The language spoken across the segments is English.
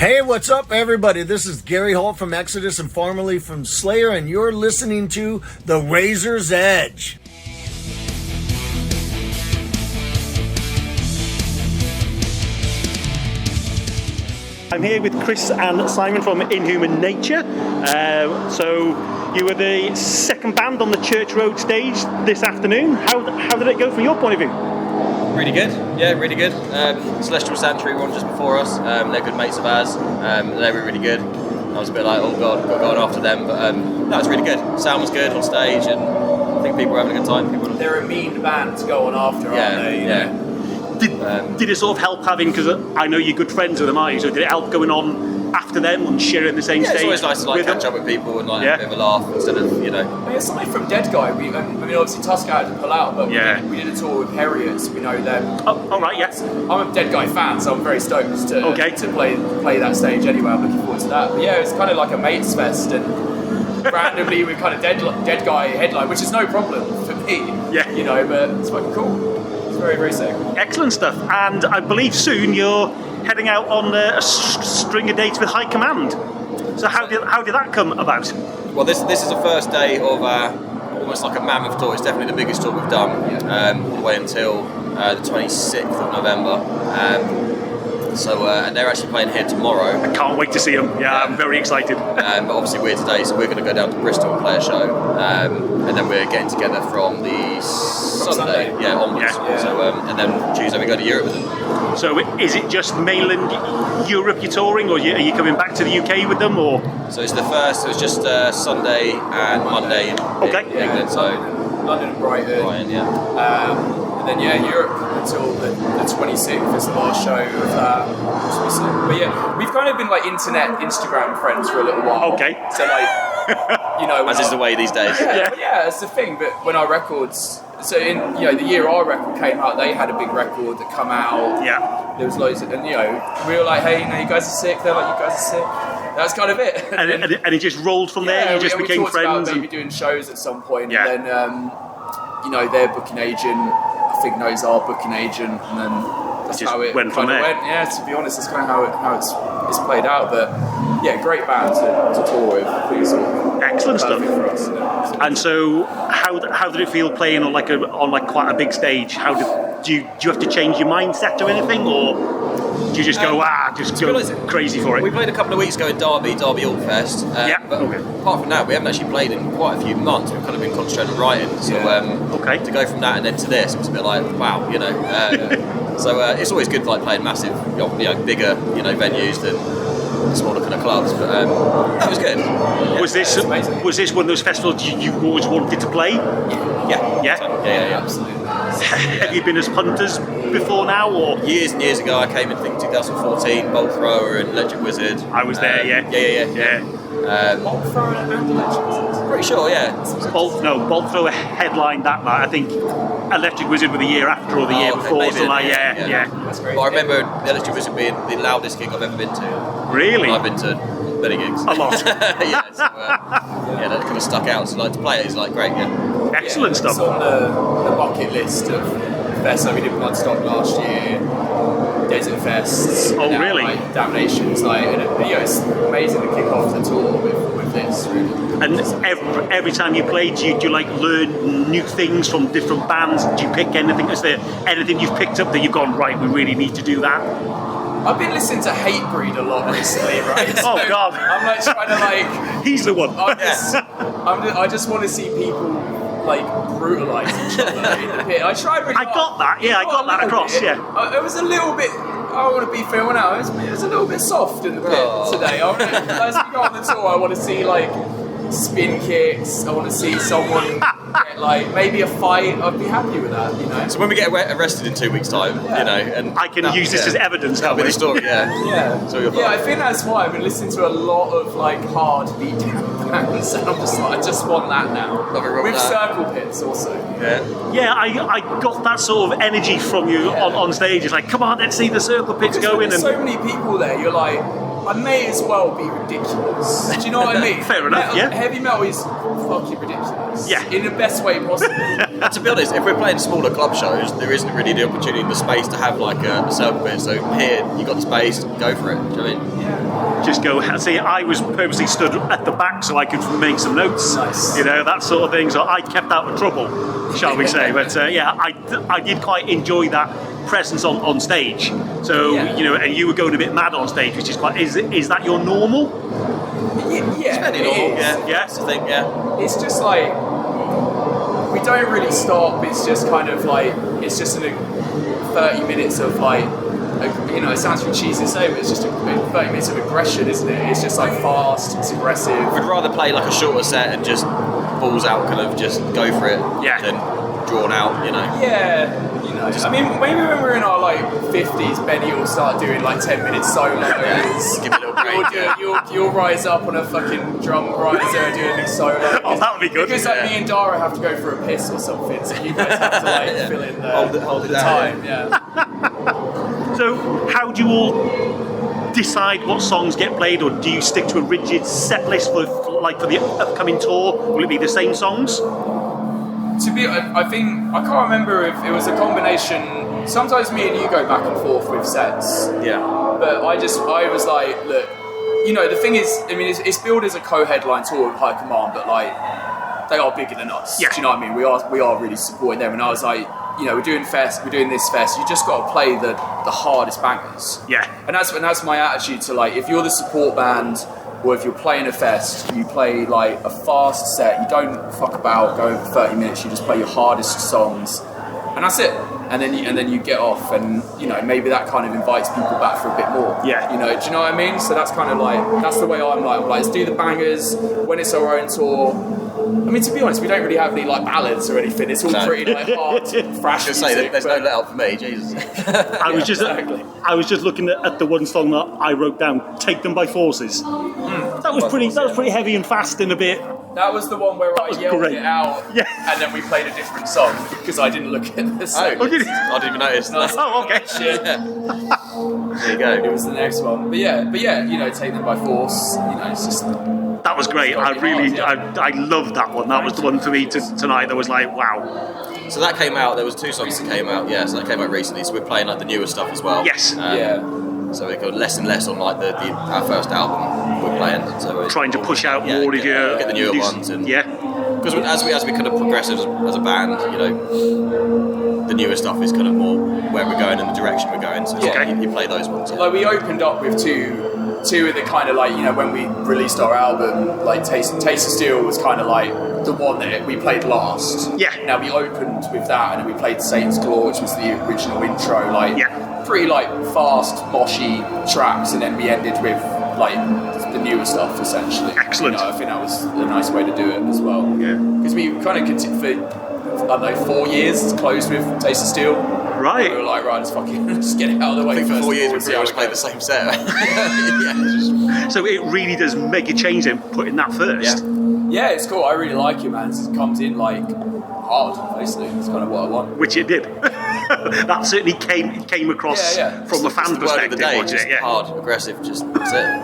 Hey, what's up, everybody? This is Gary Holt from Exodus and formerly from Slayer, and you're listening to The Razor's Edge. I'm here with Chris and Simon from Inhuman Nature. So you were the second band on the Church Road stage this afternoon. How did it go from your point of view? Really good, yeah, really good. Celestial Sanctuary were on just before us. They're good mates of ours. They were really good. I was a bit like, oh god, got going after them, but no, it's really good. Sound was good on stage, and I think people were having a good time. They're a mean band to go on after, aren't they? Yeah. Did it sort of help having, because I know you're good friends with them, are you? So did it help going on after them and sharing the same stage? It's always nice to catch up with people and have a bit of a laugh instead of, I mean, aside from Dead Guy, I mean, obviously Tusk had to pull out, but we did a tour with Harriets. We know them. Oh, all right, yes. I'm a Dead Guy fan, so I'm very stoked to play that stage anyway. I'm looking forward to that. But yeah, it's kind of like a mates fest, and randomly we kind of Dead Guy headline, which is no problem for me. Yeah. But it's fucking cool. It's very, very sick. Excellent stuff. And I believe soon you're heading out on a string of dates with High Command. So how did that come about? Well, this is the first day of almost like a mammoth tour. It's definitely the biggest tour we've done, all the way until the 26th of November. And they're actually playing here tomorrow. I can't wait to see them. Yeah, I'm very excited. But obviously we're today, so we're going to go down to Bristol and play a show, and then we're getting together from the Sunday onwards. Yeah. So and then Tuesday we go to Europe with them. So is it just mainland Europe you're touring, or are you coming back to the UK with them, or? So it's the first. So it's just Sunday and Monday in England. So London and Brighton. Yeah. And then Europe until the 26th is the last show of that. But yeah, we've kind of been like internet Instagram friends for a little while. Okay. So like, as is the way these days. Yeah, that's the thing. But when our records, so in the year our record came out, they had a big record that come out. Yeah. There was loads of, and we were like, hey, you guys are sick. They're like, you guys are sick. That's kind of it. And it just rolled from there. You just became friends. About maybe doing shows at some point. Yeah. And then their booking agent, I think, knows our booking agent, and then that's just how it went from there. Yeah, to be honest, that's kind of how it's played out. But yeah, great band to tour with. I think it's all excellent stuff for us. Yeah. And so, how did it feel playing on quite a big stage? Do you have to change your mindset or anything, or do you just go crazy for it? We played a couple of weeks ago in Derby Alt Fest. But apart from that, we haven't actually played in quite a few months. We've kind of been concentrating on writing. So to go from that and then to this, it was a bit like wow, So it's always good like playing massive, bigger, venues than smaller kind of clubs. But that was good. Yeah. Was this one of those festivals you always wanted to play? Yeah, absolutely. Have you been as punters before now, or years and years ago? I came in, I think 2014, Bolt Thrower and Electric Wizard. I was there. Yeah. Bolt Thrower and Electric Wizard. Pretty sure, yeah. Bolt Thrower headlined that night. I think Electric Wizard were the year after or the year before. So yeah. That's great. But I remember the Electric Wizard being the loudest gig I've ever been to. Really? And I've been to many gigs. A lot. That kind of stuck out. So to play it is like great. Yeah. Excellent stuff. It's on the bucket list of fests. Like we did Bloodstock last year, Desert Fests. Oh, really? Damnations. It's amazing to kick off the tour with this. Really. And every time you play, do you learn new things from different bands? Do you pick anything? Is there anything you've picked up that you've gone, right, we really need to do that? I've been listening to Hatebreed a lot recently, right? Oh, God. I'm trying to He's the one. I just want to see people brutalise each other in the pit. I tried really hard. I got that. Yeah, I got that across. Bit. Yeah. It was a little bit. I want to be filming out. It was a little bit soft in the pit today. As we go on the tour, I want to see spin kicks. I want to see someone get maybe a fight. I'd be happy with that, So when we get arrested in 2 weeks' time, and I can use this as evidence. That'll be the story. Yeah. So I think that's why I've been listening to a lot of hard beatdown bands, and I'm just I just want that now. With circle pits also. Yeah, I got that sort of energy from you on stage. It's like, come on, let's see the circle pits going. There's so many people there. You're like, I may as well be ridiculous. Do you know what I mean? Fair enough, Heavy metal is fucking ridiculous. Yeah. In the best way possible. to be honest, if we're playing smaller club shows, there isn't really the opportunity, the space to have like a circle bit. So here, you got the space, go for it. Do you know what I mean? Just go. See, I was purposely stood at the back so I could make some notes. Nice. You know, that sort of thing. So I kept out of trouble, shall we say? But yeah, I did quite enjoy that presence on stage. So you know, and you were going a bit mad on stage, which is quite. Is that your normal? Yeah, Fairly normal. Yeah, that's the thing. Yeah. It's just like we don't really stop. It's just kind of like it's just 30 minutes of like. You know, it sounds really cheesy to say, but it's just 30 minutes of aggression, isn't it? It's just like fast, it's aggressive. We'd rather play like a shorter set and just balls out, kind of just go for it, than drawn out, you know. Yeah, you know. I mean, maybe when we're in our like 50s, Benny will start doing like 10-minute solos. Give it a little break. You'll rise up on a fucking drum riser and do a big solo. Oh, that would be good. Because like me and Dara have to go for a piss or something, so you guys have to like fill in hold it the down. time. Yeah. So, how do you all decide what songs get played, or do you stick to a rigid set list for the upcoming tour? Will it be the same songs? To be, I think I can't remember if it was a combination. Sometimes me and you go back and forth with sets. Yeah. But I was like, look, you know, the thing is, I mean, it's billed as a co-headline tour with High Command, but like, they are bigger than us. Yeah. Do you know what I mean? We are really supporting them, and I was like, you know, we're doing this fest. You just got to play the hardest bangers. Yeah. And that's my attitude to like, if you're the support band or if you're playing a fest, you play like a fast set. You don't fuck about going for 30 minutes. You just play your hardest songs, and that's it. And then you get off, and you know, maybe that kind of invites people back for a bit more. Yeah. You know, do you know what I mean? So that's kind of like, that's the way I'm like, let's do the bangers when it's our own tour. I mean, to be honest, we don't really have any like ballads or anything. It's all pretty like hard, thrash music. Say that there's no let up for me, Jesus. I was just looking at the one song that I wrote down, "Take Them by Forces." That was pretty heavy and fast and a bit. That was the one where I yelled great. it out, Yeah. and then we played a different song because I didn't look at the song. Oh, did you? I didn't even notice. Oh, okay. Shit. There you go. It was the next one, but yeah, you know, Take Them by Force. You know, it's just. That was great. I loved that one. That was the one for me tonight. That was like, wow. So that came out. There was 2 songs that came out. Yeah, so that came out recently. So we're playing like the newer stuff as well. Yes. So we go less and less on like our first album we're playing. So we're trying to push out more of your get the newer ones. And because as we kind of progress as a band, you know, the newer stuff is kind of more where we're going and the direction we're going. So you play those ones. Yeah. Like we opened up with two of the kind of like, you know, when we released our album, like Taste of Steel was kind of like the one that we played last. Yeah. Now we opened with that, and then we played Satan's Claw, which was the original intro, like pretty like fast, moshy tracks, and then we ended with like the newer stuff essentially. Excellent. You know, I think that was a nice way to do it as well. Yeah. Because we kind of continued for, I don't know, 4 years closed with Taste of Steel. Right. We were like, right, let's get it out of the way. I think for first 4 years we see pretty how much it played the goes. same set. So it really does make a change then, putting that first. Yeah, it's cool. I really like it, man. It comes in like hard, basically. It's kind of what I want. Which it did. That certainly came across from a fan perspective. Hard, aggressive, just that's it.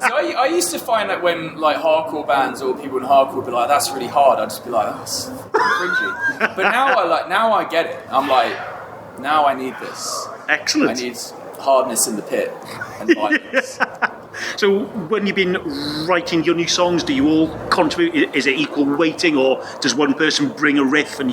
So I used to find that when like hardcore bands or people in hardcore would be like, that's really hard, I'd just be like, oh, that's cringy. But now I get it. I'm like, now I need this. Excellent. I need hardness in the pit and violence. So when you've been writing your new songs, do you all contribute? Is it equal weighting, or does one person bring a riff and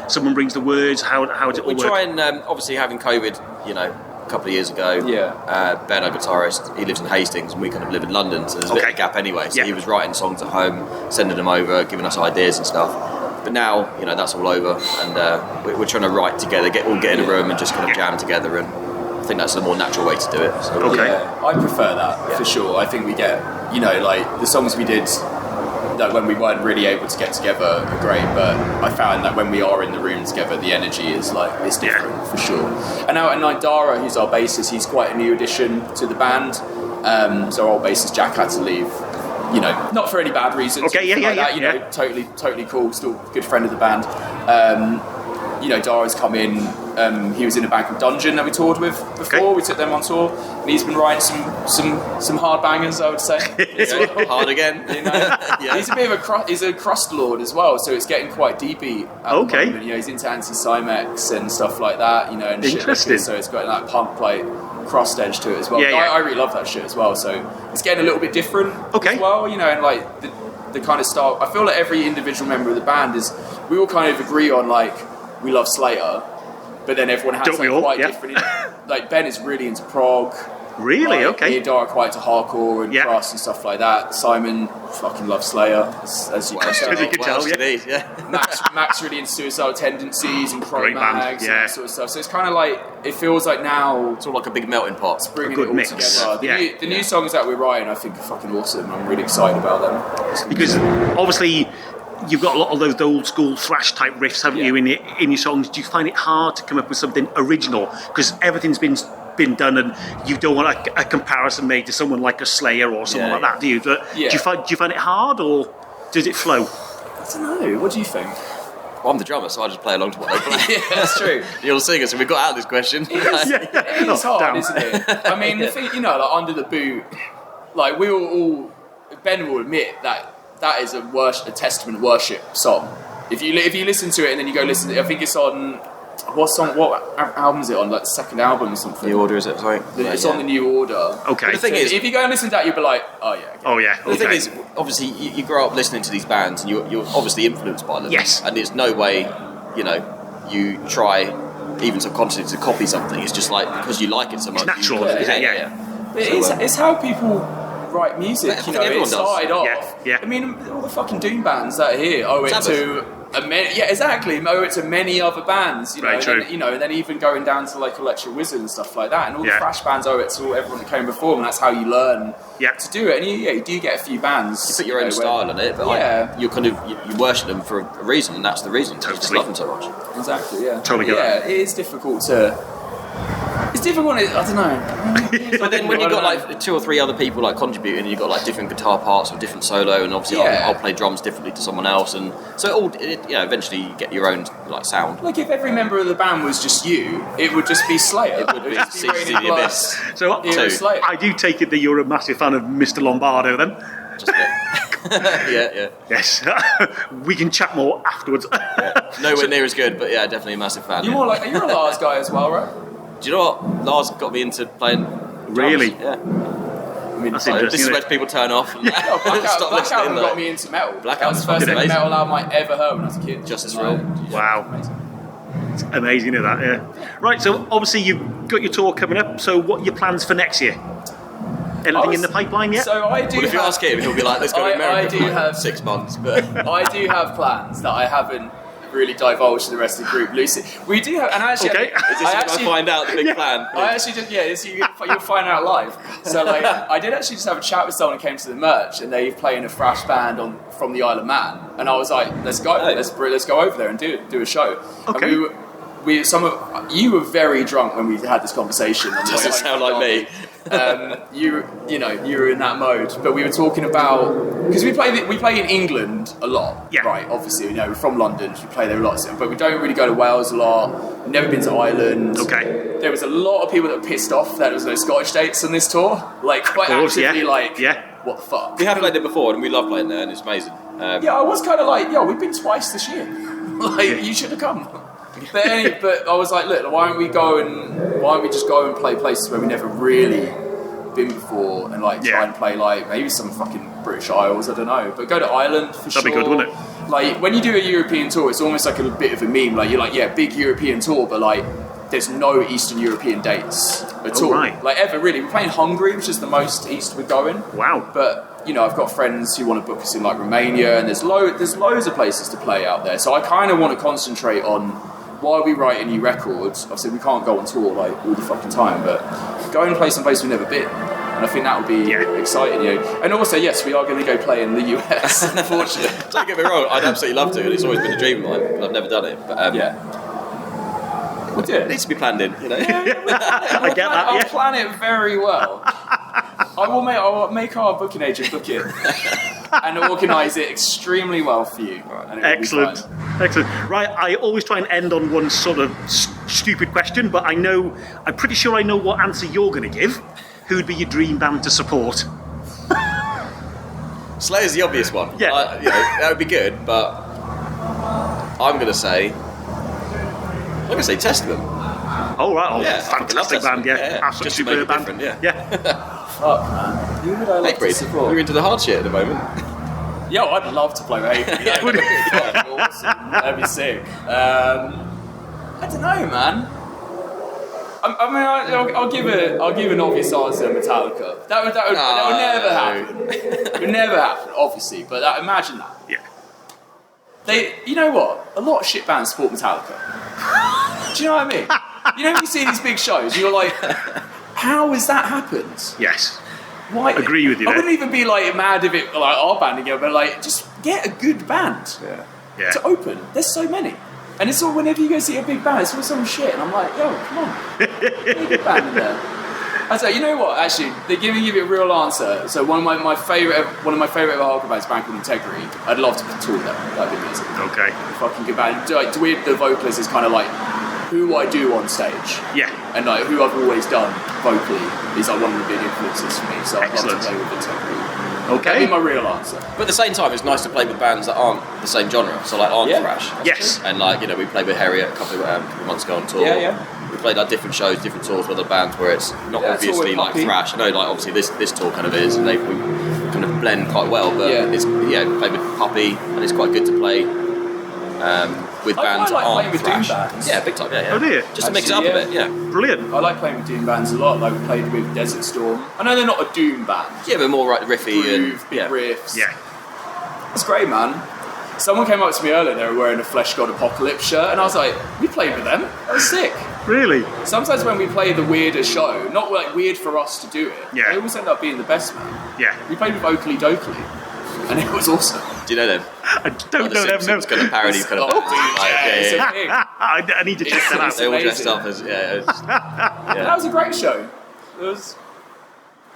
someone brings the words? How does it all work? We try and obviously having COVID, you know, a couple of years ago. Ben, our guitarist, he lives in Hastings, and we kind of live in London, so there's a bit of a gap anyway. So he was writing songs at home, sending them over, giving us ideas and stuff. But now, you know, that's all over, and we're trying to write together, get in a room and just kind of jam together, and I think that's the more natural way to do it. So. Yeah, I prefer that for sure. I think we get, you know, like the songs we did that when we weren't really able to get together are great, but I found that when we are in the room together, the energy is like, it's different for sure. And now, Dara, who's our bassist, he's quite a new addition to the band. So our old bassist Jack had to leave. You know, not for any bad reasons. You know, totally cool. Still a good friend of the band. You know, Dara's come in. he was in a band called Dungeon that we toured with before. Okay. We took them on tour, and he's been writing some hard bangers, I would say. Yeah, hard again. You know? Yeah. He's a bit of he's a crust lord as well, so it's getting quite deepy at the moment. You know, he's into anti-Cymex and stuff like that, you know, and Interesting. shit. So it's got that punk like crust edge to it as well. Yeah, yeah. I really love that shit as well. So it's getting a little bit different as well, you know, and like the kind of style. I feel like every individual member of the band we all kind of agree on like we love Slayer, but then everyone has quite different. Like Ben is really into prog. Really? Like, Okay. Ian are quite to hardcore and crust and stuff like that. Simon fucking loves Slayer, as you can tell. As you can tell, yeah. Max really into Suicidal Tendencies and Great Cro-Mags and that sort of stuff. So it's kind of like, it feels like now It's all like a big melting pot. it's bringing good it all mix. together. The new songs that we're writing, I think, are fucking awesome. I'm really excited about them. Because obviously you've got a lot of those old school thrash type riffs, haven't you, in your songs? Do you find it hard to come up with something original? Because everything's been done, and you don't want a comparison made to someone like a Slayer or someone like that, do you? But do you find it hard, or does it flow? I don't know. What do you think? Well, I'm the drummer, so I just play along to what they play. Yeah, that's true. You're the singer, so we got out of this question. It is hard, isn't it? I mean, the thing, you know, like Under the Boot, like we all Ben will admit that is a testament worship song. If you listen to it and then you go listen to it, I think it's on what album is it on? Like the second album or something. The Order, is it? Sorry. It's on the New Order. Okay. But the thing is, if you go and listen to that, you'll be like, oh yeah. Okay. Oh yeah. The thing is, obviously, you grow up listening to these bands, and you're obviously influenced by them. Yes. And there's no way, you know, you try even subconsciously to copy something. It's just like because you like it so much. It's natural, you yeah. It's how people write music. I You think know, everyone it started does. off. Yeah. I mean, all the fucking doom bands that are here owe it Sabbath. to exactly. Owe it to many other bands. You know, Very true. Then, you know, and then even going down to like Electric Wizard and stuff like that, and all the thrash bands owe it to everyone that came before, and that's how you learn to do it. And you do get a few bands. You put your own style in it, but you kind of you worship them for a reason, and that's the reason. You just love them so much. Exactly. Yeah. Totally get that. It is difficult to. It's difficult. I don't know. But then when you've got like 2 or 3 other people like contributing, and you've got like different guitar parts or different solo, and obviously I'll play drums differently to someone else, and so eventually you get your own like sound. Like if every member of the band was just you, it would just be Slayer. It would be just Seeds in the Abyss. So Slayer. I do take it that you're a massive fan of Mr. Lombardo, then. Just a bit. yeah. Yes. We can chat more afterwards. Nowhere near as good, but yeah, definitely a massive fan. You're a Lars guy as well, right? Do you know what? Lars got me into playing drums. Really? Yeah. I mean, That's This interesting. is where people turn off. And Black stop Album listening. got me into metal. Black That was the Album's first fucking metal album I ever heard when I was a kid. Just as real. Wow. It's amazing, isn't that? Yeah. Right, so obviously you've got your tour coming up, so what are your plans for next year? Anything in the pipipeline yet? So I do. Well, if you ask him, he'll be like, "Let's go to America I do for like have 6 months." But I do have plans that I haven't really divulged to the rest of the group. Lucy, we do have, and actually, Okay. is this when I find out the big plan? I actually just you'll find out live. So like, I did actually just have a chat with someone who came to the merch, and they play in a thrash band from the Isle of Man, and I was like, let's go, let's go over there and do a show. Okay. And you were very drunk when we had this conversation. Doesn't sound like me. You were in that mode, but we were talking about because we play in England a lot, right? Obviously, we're from London, we play there a lot, but we don't really go to Wales a lot. We've never been to Ireland. Okay. There was a lot of people that were pissed off that there was no Scottish dates on this tour, like quite actively, what the fuck? We have played it before, and we love playing there, and it's amazing. I was kind of like, we've been twice this year. Like, you should have come. But I was like, look, why don't we just go and play places where we never really been before, and like try and play like maybe some fucking British Isles, I don't know, but go to Ireland for sure. That'd be good, wouldn't it? Like when you do a European tour, it's almost like a bit of a meme. Like you're like, big European tour, but like there's no Eastern European dates at all. Right. Like ever really. We're playing Hungary, which is the most east we're going. Wow. But I've got friends who want to book us in like Romania, and there's loads of places to play out there. So I kind of want to concentrate on, while we write a new record, obviously we can't go on tour like all the fucking time, but go and play some place we've never been. And I think that would be exciting, And also, yes, we are going to go play in the US, unfortunately. Don't get me wrong, I'd absolutely love to, and it's always been a dream of mine, but I've never done it. But We'll do it. It needs to be planned in, I get that. I'll plan it very well. I will make our booking agent book it. and organise it extremely well for you. And Excellent. Right, I always try and end on one sort of stupid question, but I'm pretty sure I know what answer you're going to give. Who'd be your dream band to support? Slayer's the obvious one. Yeah. That would be good, but I'm going to say Testament. Oh, right. Oh, Yeah, fantastic band, yeah. Absolutely just to make superb it band. different, Yeah. Fuck, man. Who would I like to support? You're into the hard shit at the moment. Yo, I'd love to play with Hatebreed. That'd be fucking awesome. That'd be sick. I don't know, man. I'll give an obvious answer. Metallica. That would never happen. It would never happen, obviously. But imagine that. Yeah. You know what? A lot of shit bands support Metallica. Do you know what I mean? You know when you see these big shows, you're like, how has that happened? Yes. Why? Agree with you I there. wouldn't even be like mad if it like our band together, but like just get a good band Yeah. to open. There's so many. And it's all whenever you go see a big band, it's all some shit, and I'm like, yo, come on, get a good band in there. I say, you know what? Actually, they give you a real answer. So one of my favorite hardcore bands, a band called Integrity. I'd love to tour them. That'd be amazing. Okay. Fucking good band. Like, the vocalist is kind of like who I do on stage. Yeah. And like who I've always done vocally is like one of the big influences for me. So I'd love Excellent. to play with Integrity. Okay. That'd be my real answer. But at the same time, it's nice to play with bands that aren't the same genre. So like thrash. Yes. And like we played with Harriet a couple of months ago on tour. Yeah. We played like different shows, different tours with other bands where it's not obviously like thrash. I know, like obviously this tour kind of is, and we kind of blend quite well. But it's played with Puppy, and it's quite good to play with bands that aren't thrash. Bands. Yeah, big time. Yeah. Oh, do you? Just to mix it up a bit. Yeah. Brilliant. I like playing with doom bands a lot. Like we played with Desert Storm. I know they're not a doom band. Yeah, but more like riffy Groove, and big riffs. Yeah. It's great, man. Someone came up to me earlier. They were wearing a Flesh God Apocalypse shirt, and I was like, "We played with them. That was sick." Really? Sometimes when we play the weirder show, not like weird for us to do it, Yeah. they always end up being the best, man. Yeah. We played with Oakley Dokley, and it was awesome. Do you know them? I don't know them. It's kind of parody kind of. It's a thing. I need to check that out. They all dressed amazing. up as That was a great show. It was.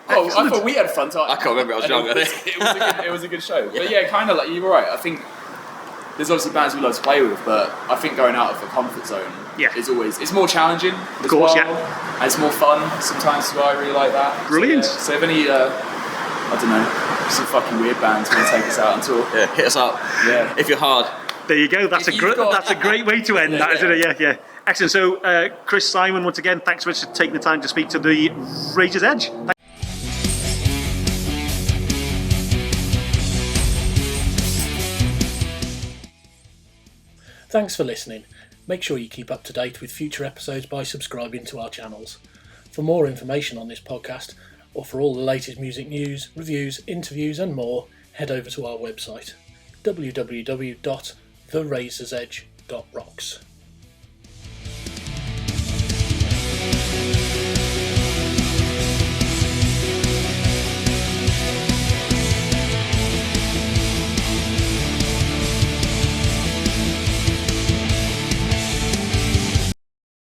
Oh, I thought we had fun time. I can't remember. I was young. It was a good show. But yeah, kind of like you were right. I think there's obviously bands we love to play with, but I think going out of the comfort zone is always it's more challenging. Of course, and it's more fun sometimes. So I really like that. Brilliant. So if any, I don't know, some fucking weird bands want to take us out on tour, Hit us up. Yeah. If you're hard. There you go. That's a great way to end that, isn't it? Yeah. Excellent. So, Chris, Simon, once again, thanks so much for taking the time to speak to the Razor's Edge. Thanks for listening. Make sure you keep up to date with future episodes by subscribing to our channels. For more information on this podcast, or for all the latest music news, reviews, interviews and more, head over to our website www.therazorsedge.rocks.